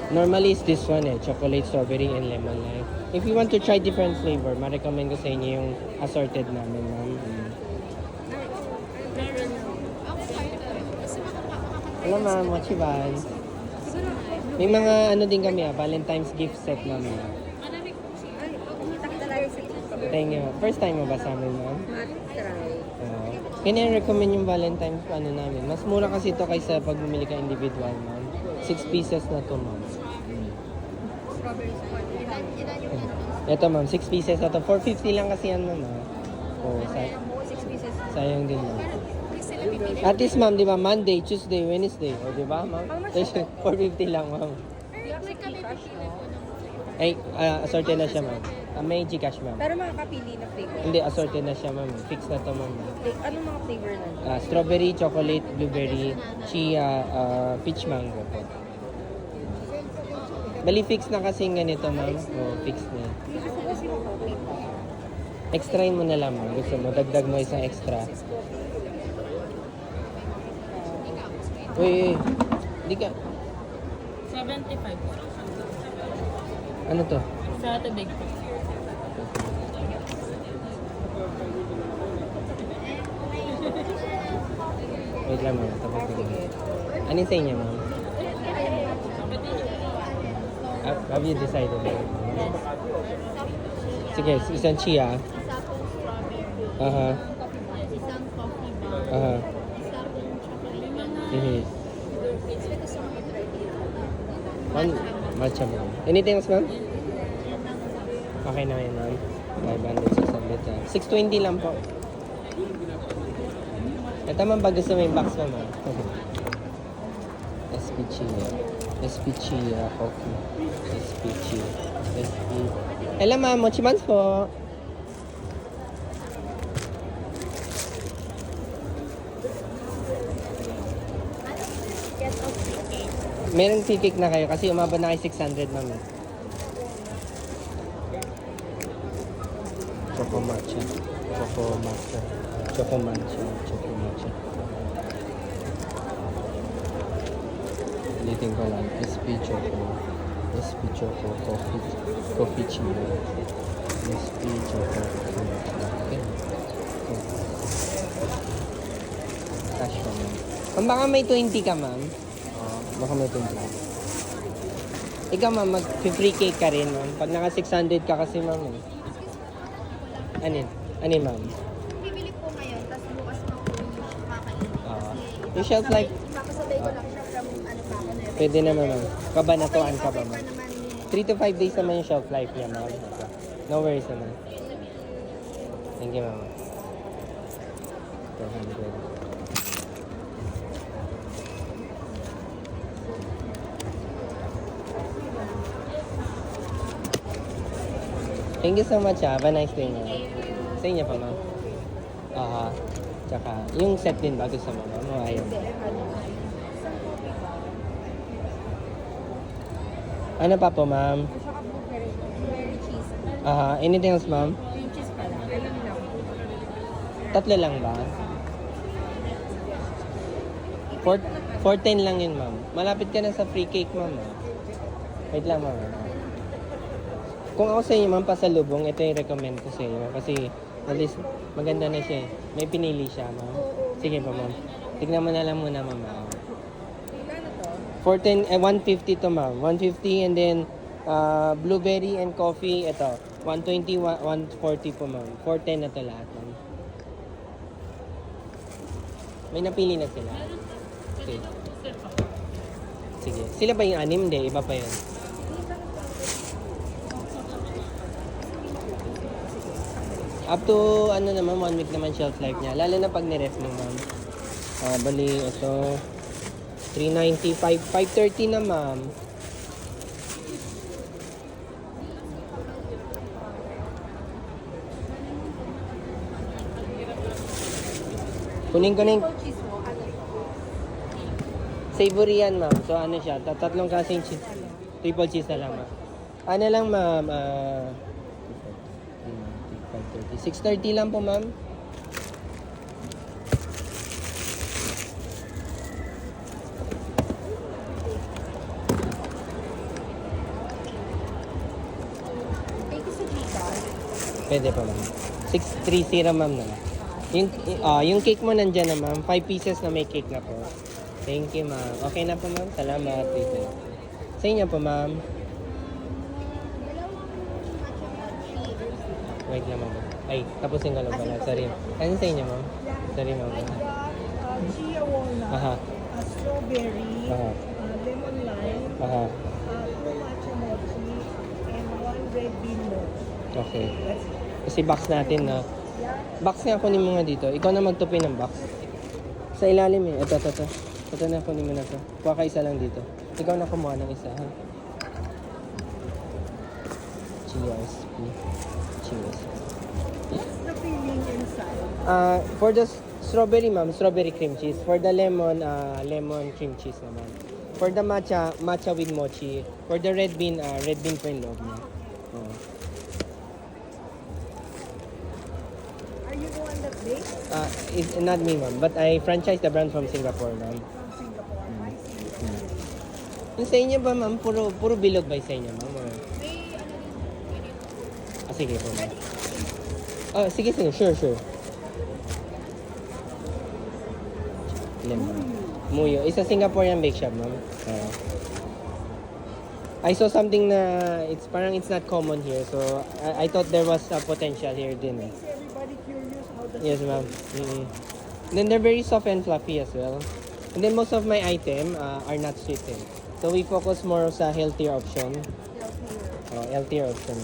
Normally, it's this one chocolate, strawberry, and lemon lime. If you want to try different flavor, ma-recommend ko sa inyo yung assorted namin, ma'am. Hello, ma'am. What you want? May mga ano din kami, Valentine's gift set namin. Thank you. First time mo ba sa amin, ma'am? Kaya recommend yung Valentine's ano namin. Mas mura kasi ito kaysa pag bumili ka individual, ma'am. 6 pieces na to, ma'am. Ito, ma'am. 6 pieces na to. 450 lang kasi yan, ma'am. Oh, sayang din, ma'am. At least, ma'am, di ba? Monday, Tuesday, Wednesday. O, di ba, ma'am? 450 lang, ma'am. Ay, assorted na siya, ma'am. May Gcash, ma'am. Pero makakapili na flavor. Hindi, assorted na siya, ma'am. Fix na to, ma'am. Anong mga flavor na? Strawberry, chocolate, blueberry, chia, peach mango po. Bali, fix na kasi ganito, ma'am. O, fix na. Extrain mo na lang, ma'am. Gusto mo, dagdag mo isang extra. Uy, di ka. 75. Ano to? Sa tubig. Wait lang, ma'am. Tapos ko. Ano yung sa inyo, ma'am? Have you decided? Sige, isang chia. Isa pong strawberry. Aha. Isang coffee bar. Aha. Isa pong chocolate. Mhm. One matcha, ma'am. Anything else, ma'am? Okay na yun, ma'am. 500 sa sabit. 620 lang po. Ito, ma'am, pag gusto mo yung box mo, ma'am. SP Chia. SP Chia coffee. SP Chia. SP. Hello, ma'am. Mochimans po. Meron tea cake na kayo kasi umabot na kayo 600, ma'am. Choco matcha. Choco matcha. Choco matcha. Choco matcha. Ulitin ko lang. SP Choco. SP Choco. Coffee Chia. SP Choco. Coffee matcha. Okay. Cash pa, ma'am. Kung baka may 20 ka, ma'am. Baka may 20. Ikaw, ma'am, mag-free cake ka rin, ma'am. Pag naka 600 ka kasi, ma'am. Anin? Anin, ma'am? Bibili po ngayon, tapos bukas pa po yung kakain. Yung shelf life, Ipapasabay ko lang siya from ano pa ako na. pwede naman, ma'am. Kabanatuan ka ba, Okay ma'am? pa naman 3 to 5 days naman yung shelf life niya, ma'am. No worries naman. Thank you, ma'am. 400. Thank you so much, Have a nice day, ma'am. Sa inyo pa, ma'am. Tsaka, yung set din ba gusto mo, ma'am? O ayaw? Ano pa po, ma'am? Saka blueberry cheese. Anything else, ma'am? Cream cheese pala. Alam lang. 3 lang ba? 410 lang yun, ma'am. Malapit ka na sa free cake, ma'am. Wait lang, ma'am. Kung ako sa inyo, ma'am, pasalubong, ito yung recommend ko sa inyo. Kasi, at least, maganda na siya eh. May pinili siya, ma'am. Sige pa, ma'am. Tignan mo na lang muna, ma'am. Kailan to? 150 to, ma'am. 150 and then, blueberry and coffee, ito. 120, 140 po, ma'am. 410 na to lahat, ma'am. May napili na sila. Okay. Sige. Sila ba yung anim? Hindi, iba pa yun. Up to, ano naman, 1 week naman shelf life niya. Lalo na pag niref mo, ma'am. Bali, ito, 395, 530 na, ma'am. Kuning. Cheese mo, ano? Savory yan, ma'am. So, ano siya, tatlong kasing cheese. Triple cheese na lang, ma'am. Ano lang, ma'am, 630 lang po, ma'am. Pwede pa, ma'am. 630, ma'am, na. Yung cake mo nandyan na, ma'am. 5 pieces na may cake na po. Thank you, ma'am. Okay na po, ma'am. Salamat. Wait lang. Sa inyo po, ma'am. Dalawang matcha mochi. Wait lang, ma'am. Ay, tapusin ko lang pala. Sorry. Ano sa inyo, ma'am? Sorry, ma'am. I got chia walnut, Aha. strawberry, Aha. lemon lime, Aha. 2 matcha mochi, and 1 red bean mochi. Okay. That's it. Kasi box natin, na. Yeah. Box nga kunin mo nga dito. Ikaw na magtupi ng box. Sa ilalim eh. Ito. Ito na kunin mo na to. Kuha ka isa lang dito. Ikaw na kumuha ng isa, ha? Cheers. Cheers. What's the feeling inside? For the strawberry, ma'am, strawberry cream cheese. For the lemon, lemon cream cheese naman. For the matcha, matcha with mochi. For the red bean po yung loob niya. Oo. Are you the one that bakes It's not me, ma'am. But I franchise the brand from Singapore, ma'am. from Singapore? I see. Yung sa inyo ba, ma'am? Puro bilog ba yung sa inyo, ma'am? Or... May ano din. sige po, ma'am. Sige. Sure. Lemon. Muyo. Isa Singaporean bake shop, ma'am. I saw something na it's not common here. So, I thought there was a potential here din. Makes everybody curious how the Yes, ma'am. Then they're very soft and fluffy as well. And then most of my item are not sweetened. So we focus more sa healthier option. Healthier option.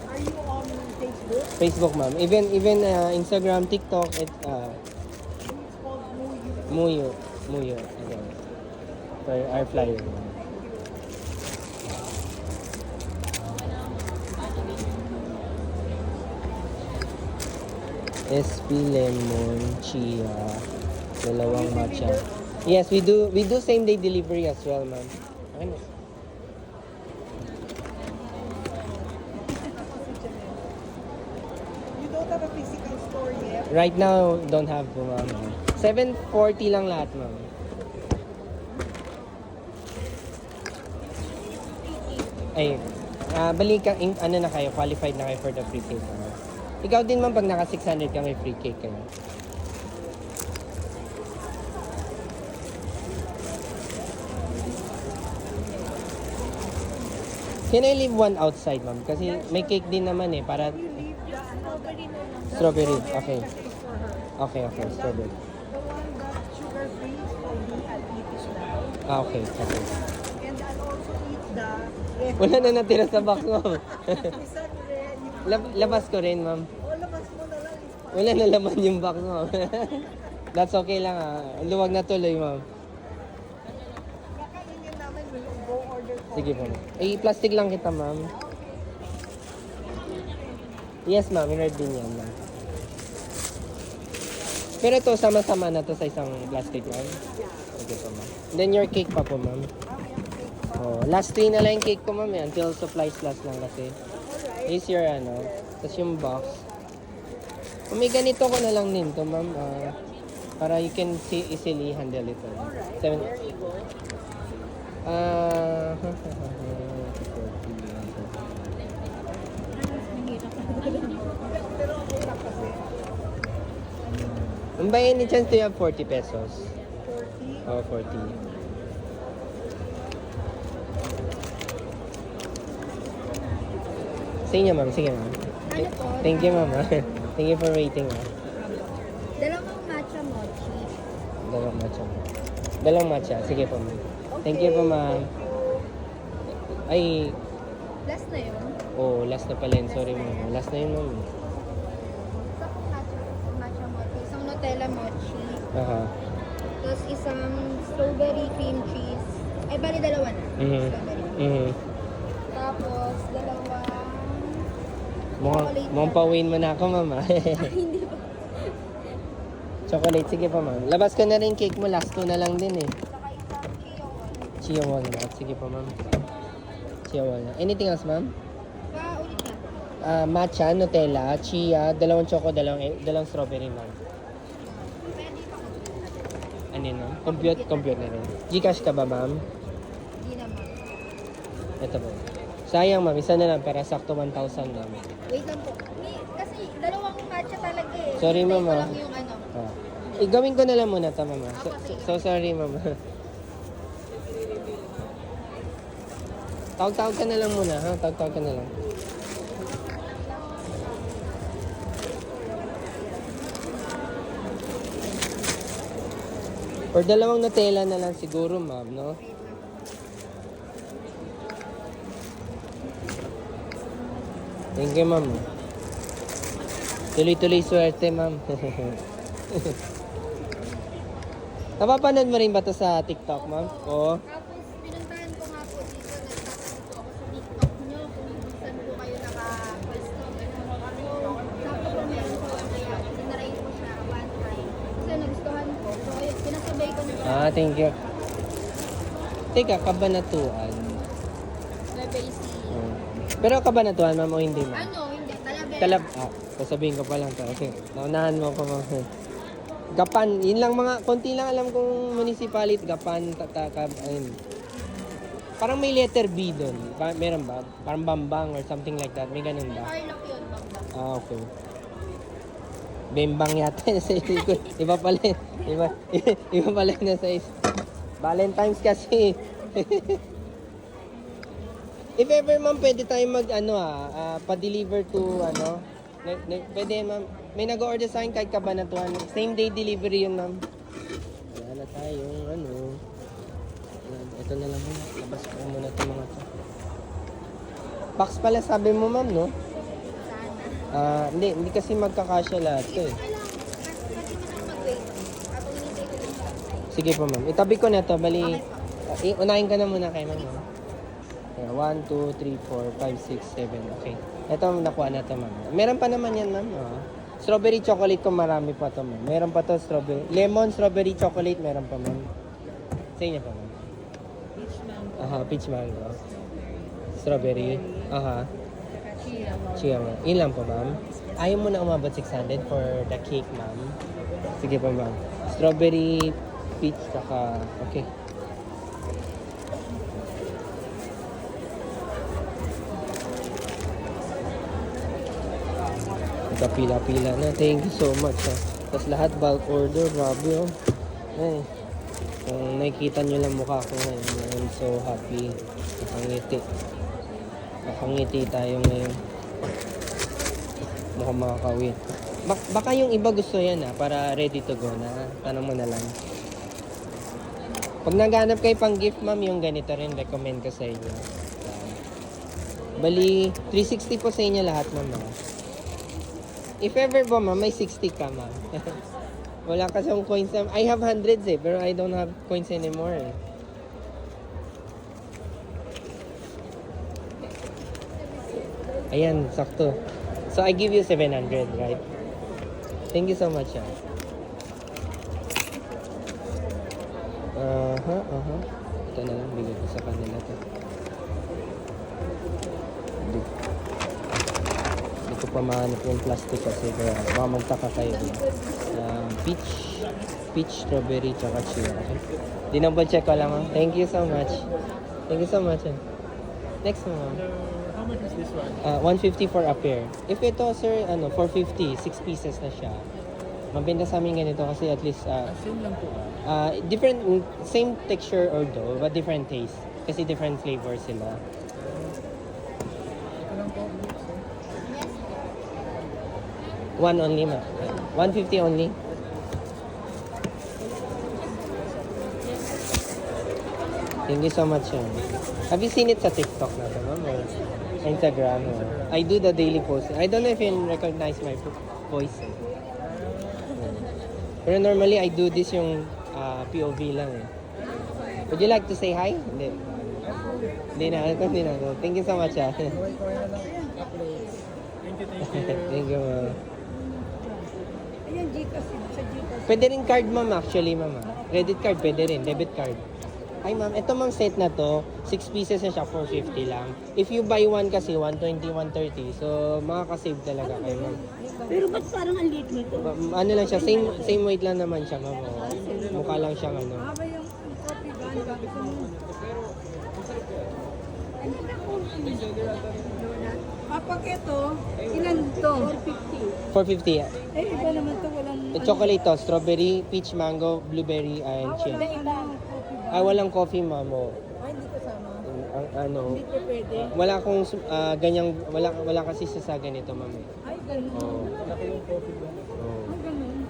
Are you on Facebook? Facebook, ma'am. Even Instagram, TikTok, It's called Muyu. Muyo. Okay. For our flyer. SP lemon, chia, dalawang matcha. Yes, we do same day delivery as well, ma'am. Okay na. You don't have a physical store yet? Right now, don't have po, ma'am. 740 lang lahat, ma'am. Ay, balikan, ano na kayo, qualified na kayo for the free cake. Ma'am. Ikaw din, ma'am, pag naka 600 ka, may free cake kayo. Can I leave one outside, ma'am? Kasi may cake din naman eh, para You leave the strawberry no lang. Strawberry, okay. Kasi is for her. Okay, strawberry. The one that sugar free is for me, I'll eat it now. Okay. And I'll also eat the red. Wala na natira sa box, ma'am. Isa red. Yung Labas ko rin, ma'am. labas mo na lang is fine. Wala na laman yung box, ma'am. That's okay lang, luwag na tuloy, ma'am. Kakainin namin, we'll go order for Sige po, ma'am. Plastic lang kita, ma'am. Yes, ma'am. In-red din yan, ma'am. Pero ito, sama-sama na to sa isang plastic, ma'am. Sige po, ma'am. Then your cake pa po, ma'am. Oh, last 3 na lang yung cake ko, ma'am. Until supplies last lang kasi. Is your tapos yung box. Kung may ganito ko na lang din to, ma'am. Para you can easily handle it. Seven. By any chance, do you have 40 pesos? 40. Oh, 40. Sa inyo, ma'am. Sige, ma'am. Ano po? Thank you, ma'am. Thank you for waiting, ma'am. Dalawang matcha mochi. Dalawang matcha. Dalawang matcha. Sige po, ma'am. Thank you po, ma'am. Ay, Last na yun. last na pala yun. Sorry, ma'am. Last na yun, ma'am. Isa pong matcha mochi. Isang Nutella mochi. Aha. Tapos isang strawberry cream cheese. Ay, bali dalawa na. Mhm. Strawberry. Tapos, dalawang... Mukhang pauwiin mo na ako, ma'am. Hindi pa. Chocolate. Sige po, ma'am. Labas ko na rin cake mo. Last 2 na lang din eh. Saka isang Chia chia one. walnut. Sige po, ma'am. Chia walnut. Anything else, ma'am? Paulit na. Matcha, Nutella, chia, dalawang choco, dalawang strawberry, ma'am. Pwede pa ko. Ano yun, ma'am? Compute na rin. Gcash ka ba, ma'am? Hindi naman. Ito po. Sayang ma'am, isa na lang para sakto 1,000 ma'am. Wait lang po. Kasi dalawang matcha talaga eh. Sorry, Hintay ma'am, ko ah. lang yung ano. Igawin ko na lang muna ito ma'am. So sorry ma'am. Tawag-tawag ka na lang muna ha, tawag-tawag ka na lang. Or dalawang Nutella na lang siguro ma'am, no? Thank you, ma'am. Tuloy-tuloy swerte, ma'am. Napapanood mo rin ba to sa TikTok, ma'am? Oo. Tapos pinuntahan ko nga po dito. Nagtatanong po ako sa TikTok nyo kung saan po kayo naka-pwesto. Sabi po meron po kaya sinaray ko siya one time. Kasi nagustuhan ko. So ayun, pinasabay ko na siya. Thank you. Teka, kabanatuan. Basic. Pero kabanatuan, ma'am, o hindi, ma'am? Ano, hindi. Talabela. Sasabihin ko pa lang to. Okay. Naunahan mo ko, ma'am. Gapan, yun lang mga, konti lang alam kong municipality, Gapan, Tatakab, ayun. Parang may letter B doon. Meron ba? Parang Bambang or something like that. May ganun ba? Tarlac yun, Bambang. Okay. Bembang yata na sa isip ko. Iba pala yun. Iba pala yun na sa isip. Valentine's kasi. If ever ma'am, pwede tayong mag pa-deliver to pwede ma'am. May nag-order sa akin kahit Kabanatuan. Same day delivery yun ma'am. Wala na tayong ito na lang muna. Labas ko muna ito mga to. Box pala sabi mo ma'am, no? Hindi kasi magkakasya lahat to eh. Kailangan, pwede mo na mag-wait. Habang hinintay ko yung reply. Sige po ma'am. Itabi ko na to. Bali, unahin ka na muna kay ma'am. 1, 2, 3, 4, 5, 6, 7. Okay. Ito nakuha na to ma'am. Meron pa naman yan ma'am. Strawberry chocolate ko marami pa to ma'am. Meron pa to strawberry. Lemon strawberry chocolate meron pa ma'am. Sa inyo pa ma'am. Peach mango. Peach mango. Strawberry. Chia ma'am. Yun lang po ma'am. Ayaw mo na umabot 600 for the cake ma'am. Sige po ma'am. Strawberry, peach, saka okay. Pila-pila na. Thank you so much. Tapos lahat bulk order. Grabe oh. Ay. Kung nakikita nyo lang mukha ko ngayon, I'm so happy. Nakangiti. Nakangiti tayo ngayon. Mukhang makakawin. Baka yung iba gusto yan para ready to go na. Tanong mo na lang. Pag naghanap kayo pang gift ma'am, yung ganito rin recommend ko sa inyo. Bali, 360 po sa inyo lahat ma'am. If ever po ma'am, may 60 ka ma'am. Wala kasi yung coins na, I have hundreds pero I don't have coins anymore Ayan, sakto. So I give you 700, right? Thank you so much. Ito na lang, bigay ko sa kanila to. Hindi ko pa mahanap yung plastic kasi baka magtaka kayo. Peach, strawberry, tsaka chia. Okay? Dinouble check ko lang. Thank you so much. Thank you so much. Next mo. How much is this one? 150 for a pair. If ito sir, 450, 6 pieces na siya. Mabenta sa amin ganito kasi at least Same lang po. different, same texture or dough, but different taste. Kasi different flavors sila. Ito lang po. One only ma. 150 only. Thank you so much. Have you seen it sa TikTok na to, ma'am? Or Instagram? I do the daily post. I don't know if you recognize my voice. Pero normally, I do this yung POV lang eh. Would you like to say hi? Hindi. Hindi na. Thank you so much. Kaway na lang. Upload. Thank you. Thank you, ma'am. Ayan, Gcash. Sa Gcash. Pwede rin card, ma'am, actually, ma'am. Credit card, pwede rin. Debit card. Ay, ma'am. Ito, ma'am, set na to. 6 pieces na siya, 450 lang. If you buy one kasi, 120, 130. So, makakasave talaga kayo, ma'am. Pero ba't parang ang liit nito? Ano lang siya, same weight lang naman siya, ma'am. Mukha lang siyang ano. Haba yung coffee gun. Kapag ito, ilan to? 450. Eh, iba naman to, walang... The chocolate to, strawberry, peach, mango, blueberry, and cherry. Walang coffee ba? Ah, walang coffee, ma'am. Oh. Hindi kasama. Ang ano, Hindi pa pwede. wala akong ganyang, wala kasi sa ganito, ma'am. Eh. Ay, ganun. Oh. Malaki yung coffee ba? Oh. Ay, ganun.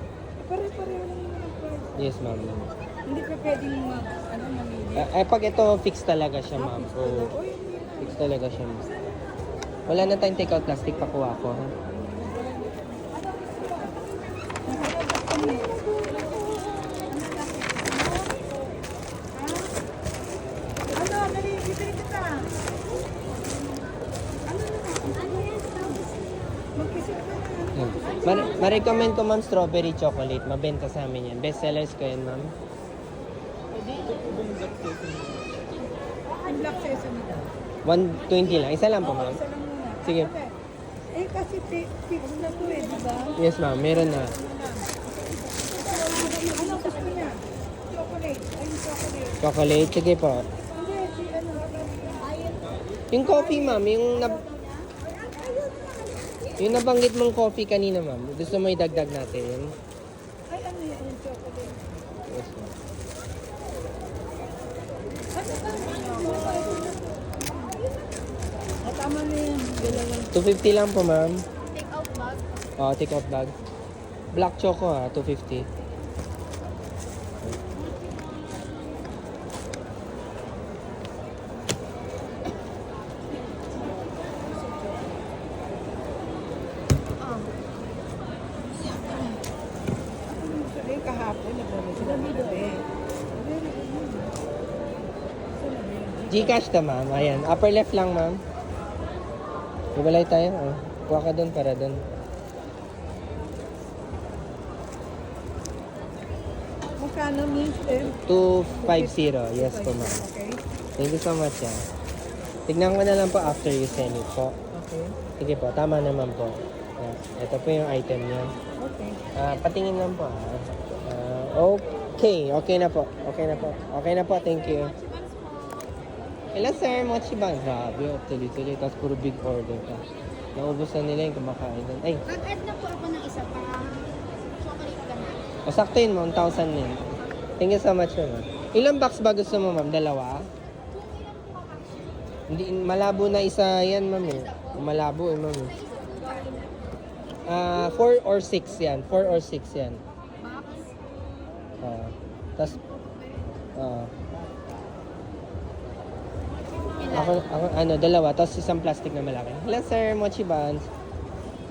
Pare-pareho lang naman ang price. Yes, ma'am. Hindi pa pwedeng mamili. Pag ito, fix talaga siya, ma'am. Oh. Uy, Fix talaga siya, ma'am. Wala na tayong take-out plastic, pakuha ko, ha? ano, dali, bibili kita. Mag-isip ka na. Ma-recommend ko, ma'am, strawberry chocolate. Mabenta sa amin yan. Best sellers ko yan, ma'am. Ang black sesame daw. 120 lang. Isa lang po, ma'am. Isa lang muna. Sige. Eh, kasi fix na to eh, di ba? Yes, ma'am. Meron na. Ano gusto niya? Chocolate. Ay, yung chocolate. Chocolate. Sige po. Hindi, si ano. Yung coffee, ma'am. Yung nabanggit mong coffee kanina, ma'am. Gusto mo idagdag natin? Ay, ano yun, yung chocolate. Yes, ma'am. Tama na yan. Dalawang 250 lang po, ma'am. Take out bag. Take out bag. Black choco, ha. 250. Sabi kahapon, nagdala sila ng gabi. Gcash na, ma'am. Ayan. Upper left lang, ma'am. Ibalay tayo. Oh. Kuha ka doon para doon. Magkano means eh? 250. Yes po, ma'am. Okay. Thank you so much, yan. Tignan ko na lang po after you send it po. Okay. Sige po, tama naman po. Ito po yung item niya. Okay. Patingin lang po. Okay. Okay na po. Okay na po. Okay na po. Thank you. Ilan sir, mochi bang? Grabe, tuloy-tuloy. Tapos puro big order ka. Naubos na nila yung kumakain doon. Ay, Mag-add na po ako ng isa pa. Chocolate ka na. sakto yun, ma'am. 1,000 na yun. Thank you so much, ma'am. Ilang box ba gusto mo, ma'am? Dalawa? Hindi, malabo na isa yan, ma'am. Eh. Malabo, ma'am. 4 or 6 yan. 4 or 6 yan. Box. Tapos, ako, dalawa. Tapos isang plastic na malaki. Hello, sir. Mochi buns.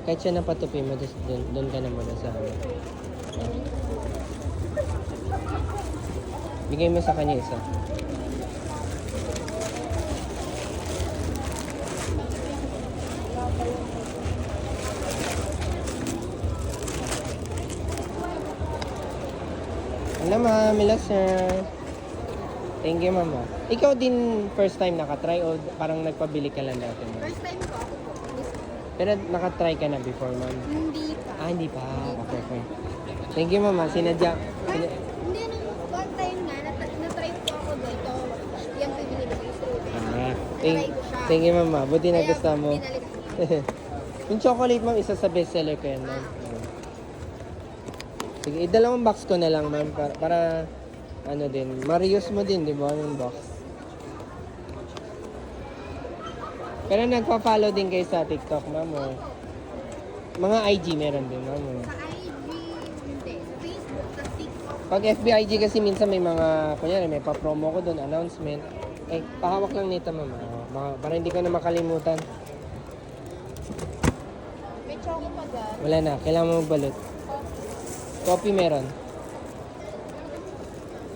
Kahit siya napatupi mo, doon ka na muna sa amin. Bigay mo sa kanya isa. Hello, ma'am. Hello, sir. Thank you, mama. Ikaw din first time nakatry o parang nagpabili ka lang dati, ma'am? First time ko ako po. Pero nakatry ka na before, ma'am? Hindi pa. Hindi pa. Okay, okay. Thank you, mama. Sinadya. Hindi, nung one time nga, na-try ko ako dito. Yan po yung binili ko yung strawberry. Thank you, mama. Buti na Kaya gusto mo. binalik ko. Yung chocolate, ma'am, isa sa bestseller ko yan, ma'am. Sige, dalawang box ko na lang, ma'am. Para ano din, ma-reuse mo din, di ba, yung box. Pero nagpa-follow din kayo sa TikTok, ma'am, o? Mga IG meron din, ma'am, o? Sa IG, hindi. Sa Facebook, sa TikTok. Pag FB IG kasi minsan may mga, kunyari, may pa-promo ko doon, announcement. Eh, pahawak lang nito, ma'am, para hindi ko na makalimutan. May choco pa dyan. Wala na, kailangan mo magbalot. Coffee meron.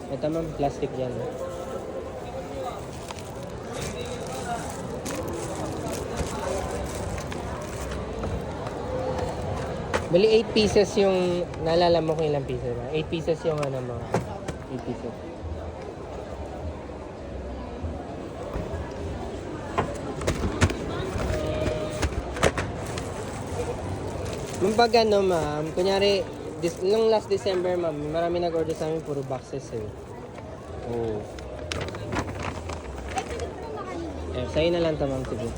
Ito, ma'am, plastic yan. Bali 8 pieces yung, naalala mo kung ilang pieces ba? 8 pieces yung ano mo. 8 pieces. Ma'am, pag ano, ma'am, kunyari, nung last December, ma'am, marami nag-order sa amin, puro boxes eh. Oh. Sa'yo na lang ito, ma'am. Sige.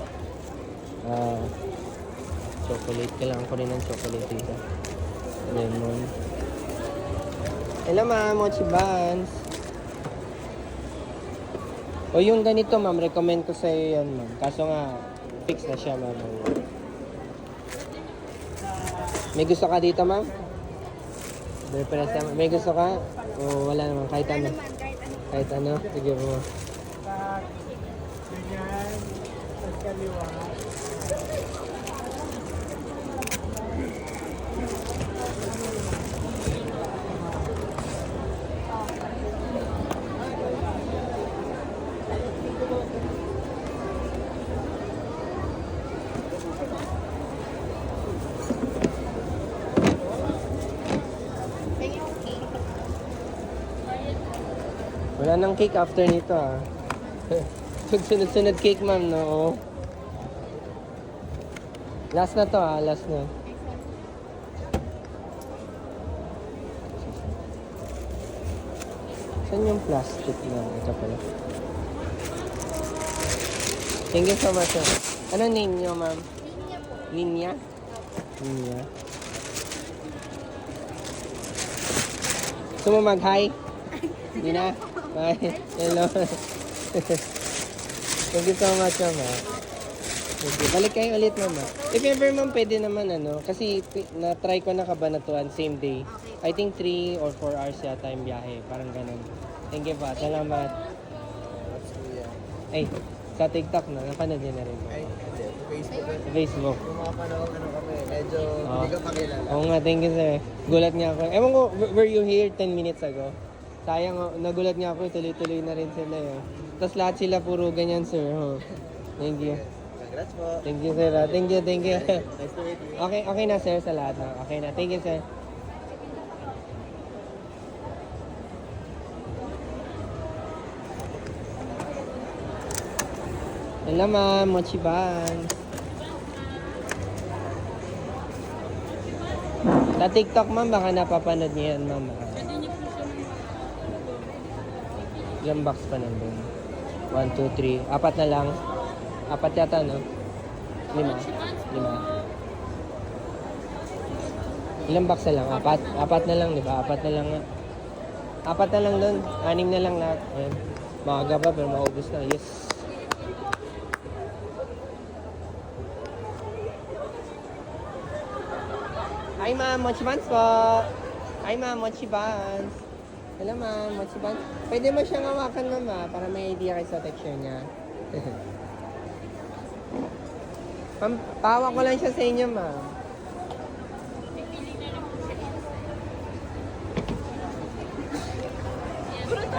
Chocolate. Kailangan ko rin ng chocolate dito. Lemon. Hello, ma'am. Mochi buns. O yung ganito, ma'am. Recommend ko sa'yo yan, ma'am. Kaso nga, fix na siya, ma'am. May gusto ka dito, ma'am? May gusto ka? O wala naman. Kahit ano. Kahit ano. Sige mo. Ganyan. Sa kaliwa. Wala nang cake after nito, ah. Sunod-sunod cake, ma'am, no? Last na to, ah. Last na. Saan yung plastic na? Ito pala. Thank you so much, ma'am. Anong name niyo, ma'am? Linya po. Linya? Linya. Gusto mo mag-hi? Hindi na? Bye. Hello. Thank you so much, ma'am. Okay. Balik kayo ulit, ma'am. If ever, ma'am, pwede naman, ano, kasi na-try ko na Kabanatuan same day. I think 3 or 4 hours yata yung biyahe. Parang ganun. Thank you pa. Salamat. Ay, sa TikTok na. Napanood niyo na rin. Ay, hindi. Facebook. Sa Facebook. Yung mga panahon, ano kami, medyo hindi ka pakilala. Oo nga, thank you, sir. Gulat nga ako. Ewan ko, were you here 10 minutes ago? Sayang, oh, nagulat nga ako. Tuloy-tuloy na rin sila. Eh. Tapos lahat sila puro ganyan, sir. Oh. Thank you. Congrats po. Thank you, sir. Thank you, thank you. Nice to meet you. Okay, okay na, sir, sa lahat. No? Okay na. Thank you, sir. Hello, ma'am. Mochi buns. Sa TikTok, ma'am, baka napapanood niyo yan, ma'am. Pwede niyo po siya Ilang box pa nandun? 1, 2, 3. 4 na lang. 4 yata, no? 5. 5. Ilang box na lang? 4. 4 na lang, di ba? 4 na lang nga. 4 na lang dun. 6 na lang lahat. Ayan. Maaga pa, pero maubos na. Yes. Hi, ma'am. Mochi buns po. Hi, ma'am. Mochi buns. Hello, ma'am. Mochi buns. Pwede mo siyang hawakan, ma'am, para may idea kayo sa texture niya. Ma'am, pahawak ko lang siya sa inyo, ma'am.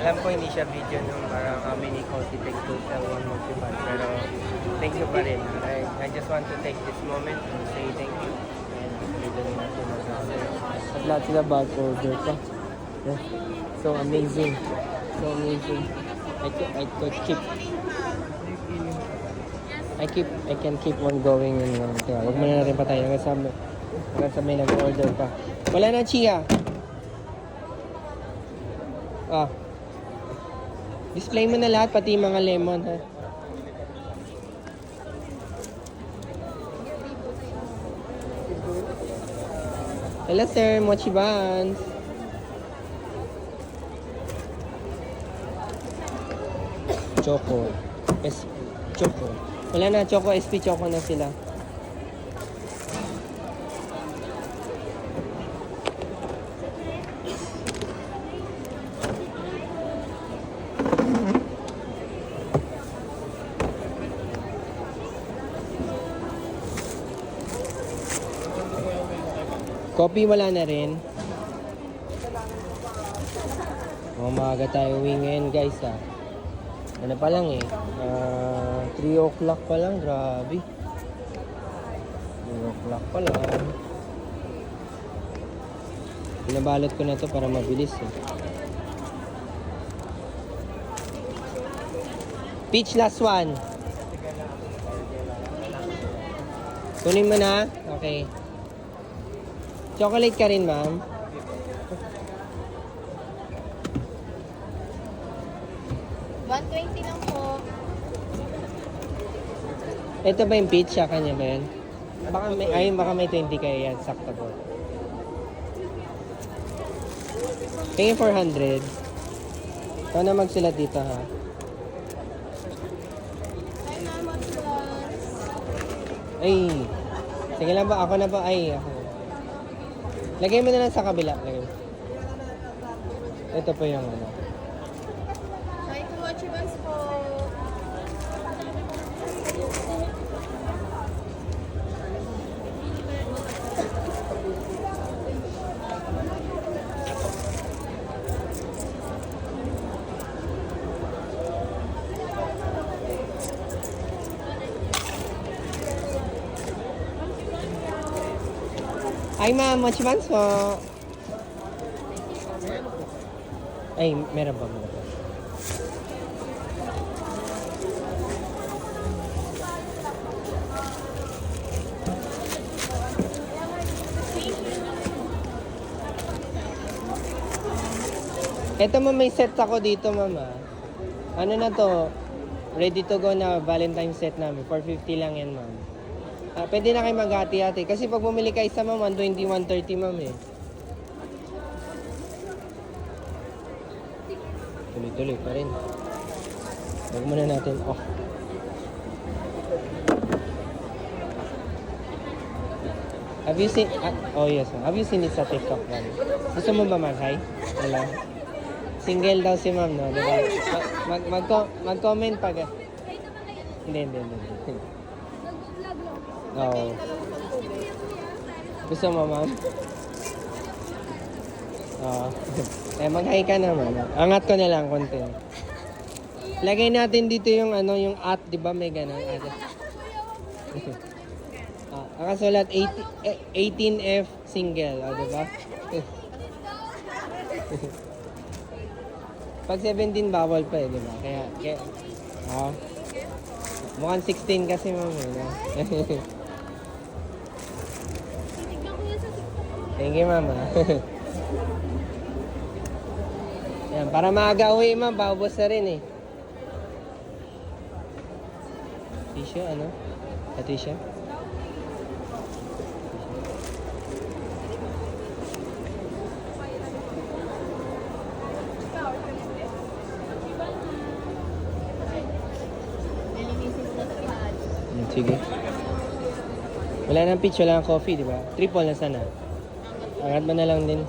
Alam ko hindi siya video nung parang how many calls it takes to sell one Mochi bun. Pero thank you pa rin. I just want to take this moment to say thank you. And dito na natin mag-order. At lahat sila back order pa. Yeah. So amazing. So amazing. I can keep on going and kaya wag mo na rin pa tayo hanggang sa may nag-order pa. Wala na, Chia. Ah. Display mo na lahat, pati mga lemon, ha? Hello, sir. Mochi buns. Choco. Choco. Wala na, Choco. SP Choco na sila. Coffee wala na rin. Maaga tayo uwi ngayon, guys, ha. Ano pa lang eh. 3 o'clock pa lang, grabe. 3 o'clock pa lang. Pinabalot ko na to para mabilis eh. Peach last one. Kunin mo na? Okay. Chocolate ka rin, ma'am? $120 lang po. Ito ba yung peach? Siya kanya ba yan? Baka may 20 kayo yan. Sakto po. Tingin 400. Ikaw na magsulat dito ha. Ay. Sige lang ba? Ako na ba? Ay, ako. Lagay mo na lang sa kabila. Lagay mo. Ito po yung ano. Try to watch events po. Ay ma'am, much fans po. Ay, meron pa. Ito mo may set ako dito, mama. Ano na to? Ready to go na Valentine set namin. 450 lang yan, ma'am. Pwede na kayo maghati-hati. Kasi pag bumili ka isa, ma'am, 120, 130, ma'am, eh. Tuloy-tuloy pa rin. Huwag muna natin off. Have you seen... oh, yes, ma'am. Have you seen it sa TikTok, ma'am? Gusto mo ba mag-hi? Wala. Single daw si ma'am, no? Diba? Mag-comment pag... Hindi. Oo. Gusto mo, ma'am? Oo. Mag-hi ka naman. Angat ko na lang konti. Lagay natin dito yung ano, yung at, di ba may ganun? Ang kasulat 18F single, di ba? Pag 17 bawal pa di ba? Kaya mukhang 16 kasi ma'am. Thank you, mama. Yan, para maaga uwi, ma'am, paubos na rin eh. Tissue, ano? Sa tissue? Sige. Wala nang peach, wala nang coffee, di ba? Triple na sana. Angat mo na lang din.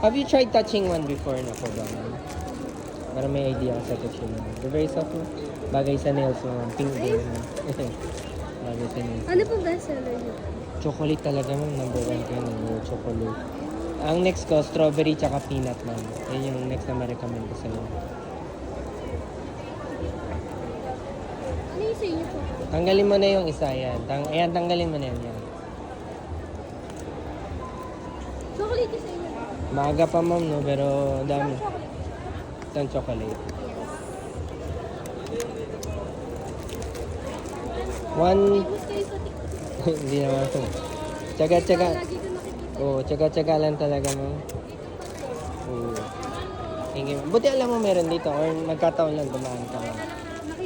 Have you tried touching one before na po ba? Para may idea ka sa touching one. They're very soft mo. Bagay sa nails mo. Pink din. Bagay sa nails. Ano pong bestseller niyo? Chocolate talaga ma'am. Number 1 ka na. Chocolate. Ang next ko, strawberry tsaka peanut ma'am. Yan yung next na ma-recommend ko sa'yo. Ano yung sa inyo po? Tanggalin mo na yung isa yan. Ayan, tanggalin mo na yan. Chocolate yung sa inyo. Maaga pa ma'am no, pero dami. Isang chocolate. One... Famous kayo sa TikTok. Hindi naman. Tsaga-tsaga. Lagi ko nakikita. Oo, tsaga-tsaga lang talaga ma'am. Oo. Thank you. Buti alam mo meron dito or magkataon lang dumaan ka ma'am.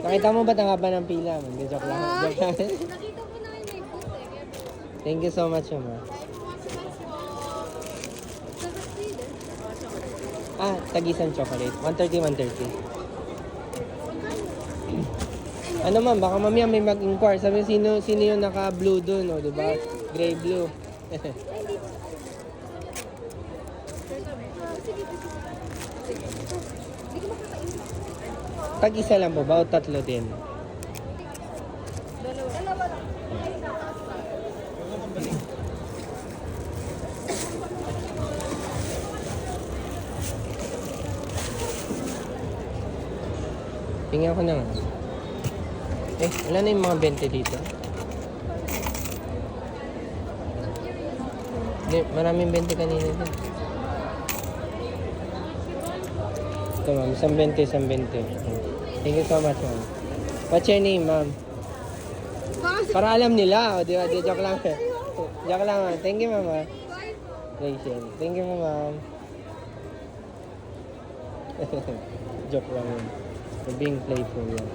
Nakita mo ba't ang haba ng pila? Hindi, joke lang. Joke lang. Nakita ko na yung may post eh. Thank you so much ma'am. Tagisan chocolate. 130, 130. Ano ma'am, baka mamaya may mag-inquire. Sabi sino yung naka-blue doon, no? Diba? Gray blue. Tag-isa lang po ba o tatlo din? Dalawa lang. Tingnan ko na nga. Wala na yung mga 20 dito. Hindi, maraming 20 kanina din. Ito ma'am, isang 20, isang 20. Thank you so much ma'am. What's your name ma'am? Para alam nila, di ba? Joke lang. Joke lang ma'am. Thank you ma'am. Rachel. Thank you ma'am. Joke lang yun. For being playful yan.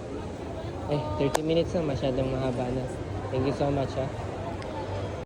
30 minutes na, masyadong mahaba na. Thank you so much, ha.